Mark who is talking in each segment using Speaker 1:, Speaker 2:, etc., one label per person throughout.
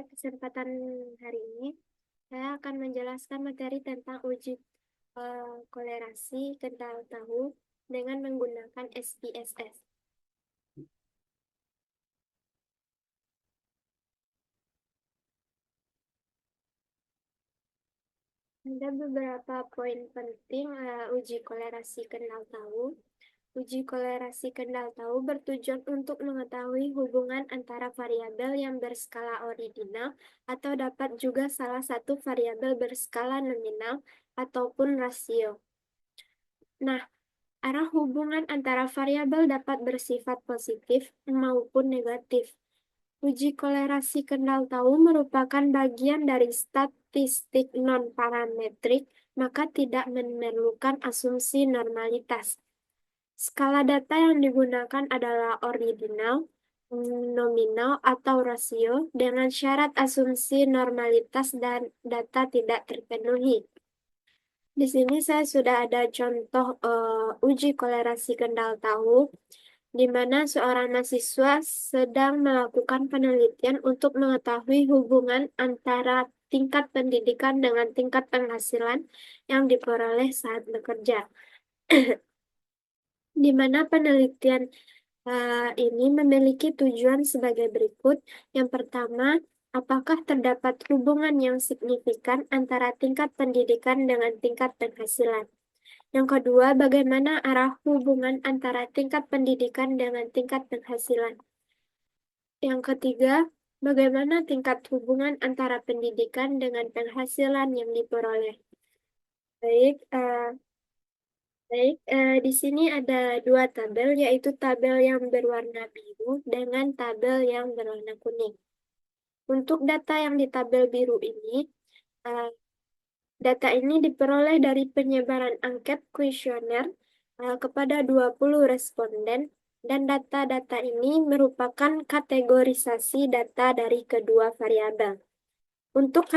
Speaker 1: kesempatan hari ini, saya akan menjelaskan materi tentang uji kolerasi kental tahu dengan menggunakan SPSS. Ada beberapa poin penting uji kolerasi kental tahu. Uji kolerasi kental tahu bertujuan untuk mengetahui hubungan antara variabel yang berskala ordinal atau dapat juga salah satu variabel berskala nominal ataupun rasio. Nah, arah hubungan antara variabel dapat bersifat positif maupun negatif. Uji kolerasi kenal tahu merupakan bagian dari statistik non-parametrik, maka tidak memerlukan asumsi normalitas. Skala data yang digunakan adalah ordinal, nominal, atau rasio dengan syarat asumsi normalitas dan data tidak terpenuhi. Di sini saya sudah ada contoh uji kolerasi kendal tahu, di mana seorang mahasiswa sedang melakukan penelitian untuk mengetahui hubungan antara tingkat pendidikan dengan tingkat penghasilan yang diperoleh saat bekerja. Di mana penelitian ini memiliki tujuan sebagai berikut. Yang pertama, apakah terdapat hubungan yang signifikan antara tingkat pendidikan dengan tingkat penghasilan? Yang kedua, bagaimana arah hubungan antara tingkat pendidikan dengan tingkat penghasilan? Yang ketiga, bagaimana tingkat hubungan antara pendidikan dengan penghasilan yang diperoleh? Baik, di sini ada dua tabel, yaitu tabel yang berwarna biru dengan tabel yang berwarna kuning. Untuk data yang di tabel biru ini, eh, data ini diperoleh dari penyebaran angket kuesioner kepada 20 responden, dan data-data ini merupakan kategorisasi data dari kedua variabel. Untuk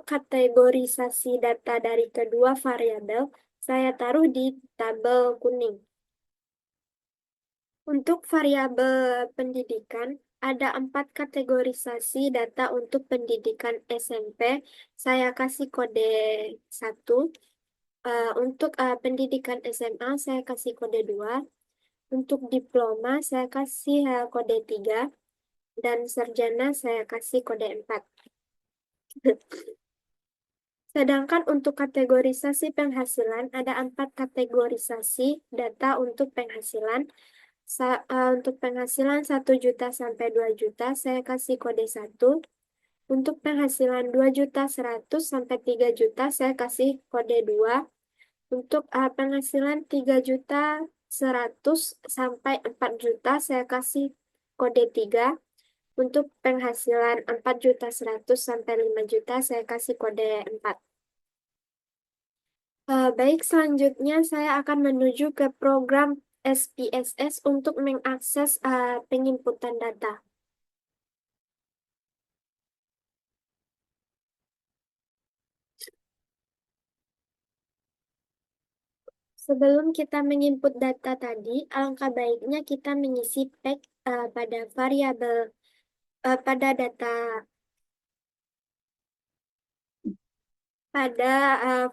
Speaker 1: kategorisasi data dari kedua variabel, saya taruh di tabel kuning. Untuk variabel pendidikan, ada 4 kategorisasi data untuk pendidikan SMP. Saya kasih kode 1. Untuk pendidikan SMA, saya kasih kode 2. Untuk diploma, saya kasih kode 3. Dan sarjana, saya kasih kode 4. Sedangkan untuk kategorisasi penghasilan, ada 4 kategorisasi data untuk penghasilan. Untuk penghasilan 1 juta sampai 2 juta, saya kasih kode 1. Untuk penghasilan 2.100.000 sampai 3 juta, saya kasih kode 2. Untuk penghasilan 3.100.000 sampai 4 juta, saya kasih kode 3. Untuk penghasilan 4.100.000 sampai 5 juta, saya kasih kode 4. Baik, selanjutnya saya akan menuju ke program SPSS untuk mengakses penginputan data. Sebelum kita menginput data tadi, alangkah baiknya kita mengisi tag pada variabel pada data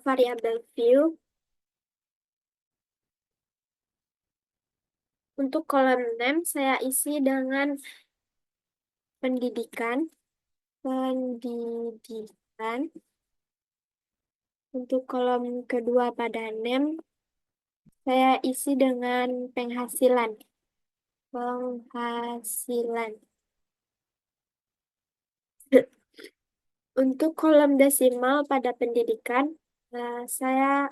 Speaker 1: variabel view. Untuk kolom name saya isi dengan pendidikan. Untuk kolom kedua pada name saya isi dengan penghasilan. Untuk kolom desimal pada pendidikan, saya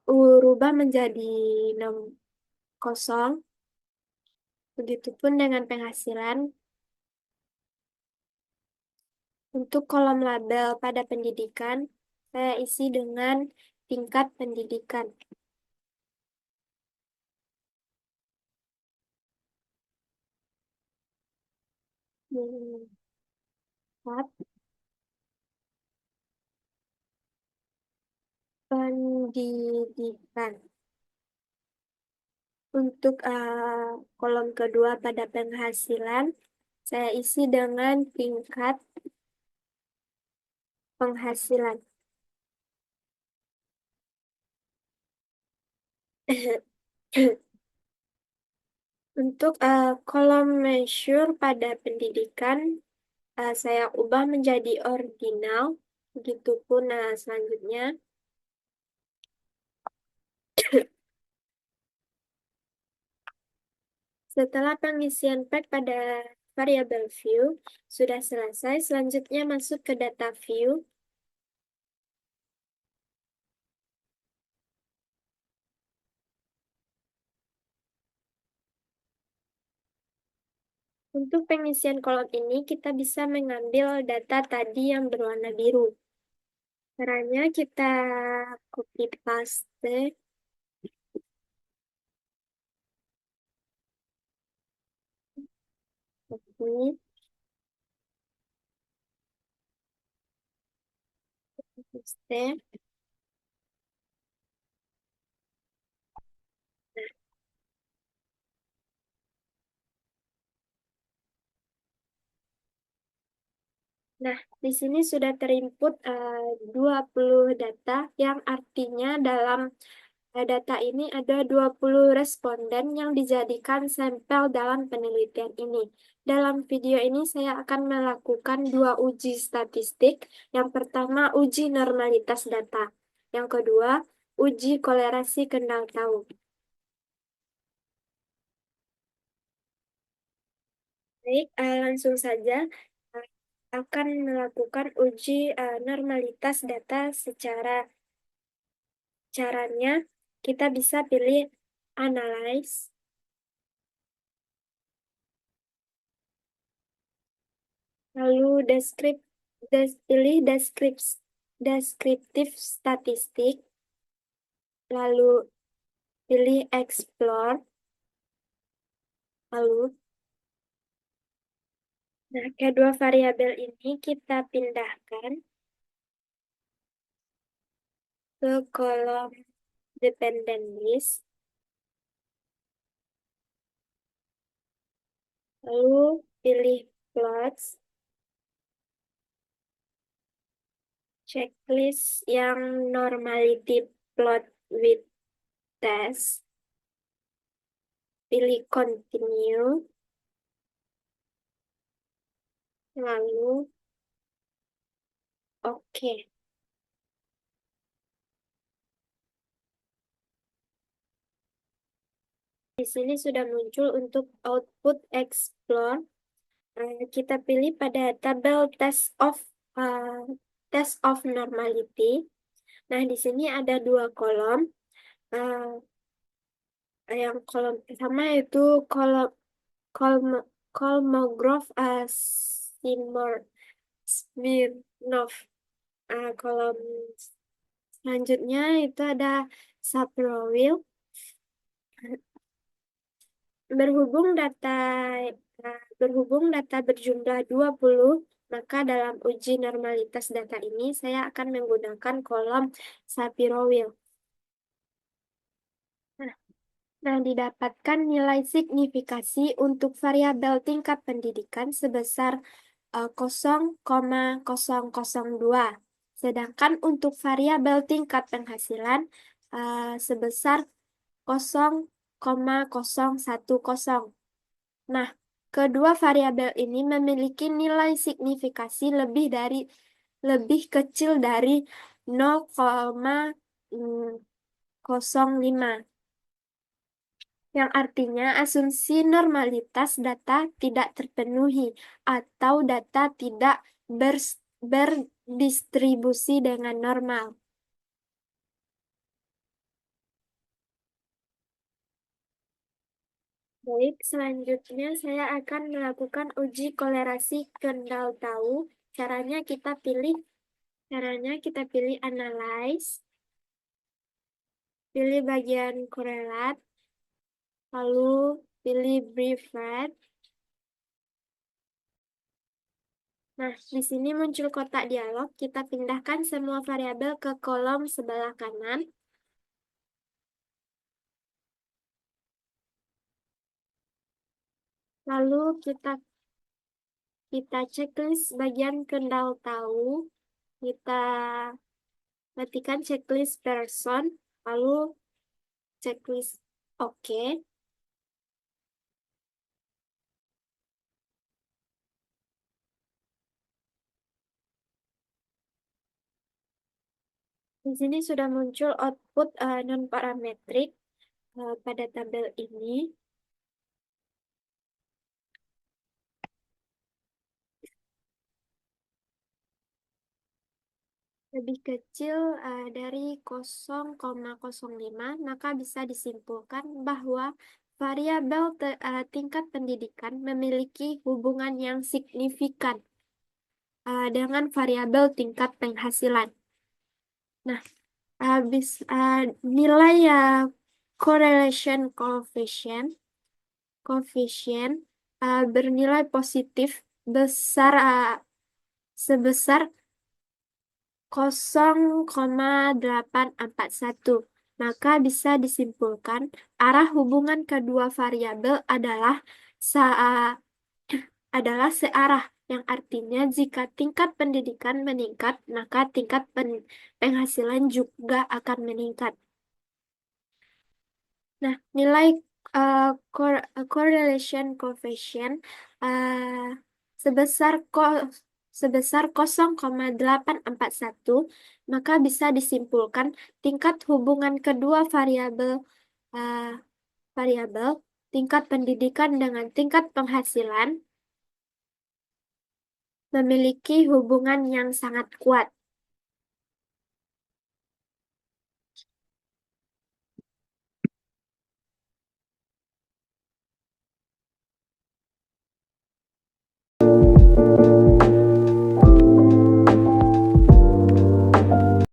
Speaker 1: rubah menjadi 0. Begitupun dengan penghasilan. Untuk kolom label pada pendidikan, saya isi dengan tingkat pendidikan. Pendidikan. Untuk kolom kedua pada penghasilan, Saya isi dengan tingkat penghasilan. Untuk kolom measure pada pendidikan, saya ubah menjadi ordinal. Begitupun selanjutnya. Setelah pengisian pack pada variabel view sudah selesai, selanjutnya masuk ke data view. Untuk pengisian kolom ini, kita bisa mengambil data tadi yang berwarna biru. Caranya kita copy paste. Copy, paste. Nah, di sini sudah terinput 20 data yang artinya dalam data ini ada 20 responden yang dijadikan sampel dalam penelitian ini. Dalam video ini saya akan melakukan dua uji statistik. Yang pertama, uji normalitas data. Yang kedua, uji kolerasi kendal tahu. Baik, langsung saja akan melakukan uji normalitas data secara caranya kita bisa pilih analyze, lalu pilih deskriptif statistik, lalu pilih explore, lalu kedua variabel ini kita pindahkan ke kolom dependent list, lalu pilih plots, checklist yang normality plot with test, pilih continue, lalu oke. Di sini sudah muncul untuk output explore. Kita pilih pada tabel uh, test of normality. Nah, di sini ada dua kolom. Uh, yang kolom pertama yaitu kolom kolom Kolmogorov Smirnov. Kolom selanjutnya itu ada Saprovil. Berhubung data berhubung data berjumlah 20, maka dalam uji normalitas data ini saya akan menggunakan kolom Sapirowil. Nah, didapatkan nilai signifikasi untuk variabel tingkat pendidikan sebesar 0,002. Sedangkan untuk variabel tingkat penghasilan sebesar 0,010. Nah, kedua variabel ini memiliki nilai signifikasi lebih kecil dari 0,05, yang artinya asumsi normalitas data tidak terpenuhi atau data tidak berdistribusi dengan normal. Baik, selanjutnya saya akan melakukan uji kolerasi kendal tahu. Caranya kita pilih analyze, pilih bagian korelat, lalu pilih preferred. Nah, di sini muncul kotak dialog. Kita pindahkan semua variabel ke kolom sebelah kanan. Lalu kita Kita checklist bagian kendal tahu. Kita matikan checklist person, lalu checklist oke. Di sini sudah muncul output non-parametrik pada tabel ini. Lebih kecil dari 0,05, maka bisa disimpulkan bahwa variabel tingkat pendidikan memiliki hubungan yang signifikan dengan variabel tingkat penghasilan. Nah, habis nilai correlation coefficient bernilai positif besar sebesar 0,841. Maka bisa disimpulkan arah hubungan kedua variabel adalah searah, yang artinya jika tingkat pendidikan meningkat, maka tingkat penghasilan juga akan meningkat. Nah, nilai uh, correlation coefficient uh, sebesar ko sebesar 0,841, maka bisa disimpulkan tingkat hubungan kedua uh, variabel tingkat pendidikan dengan tingkat penghasilan memiliki hubungan yang sangat kuat.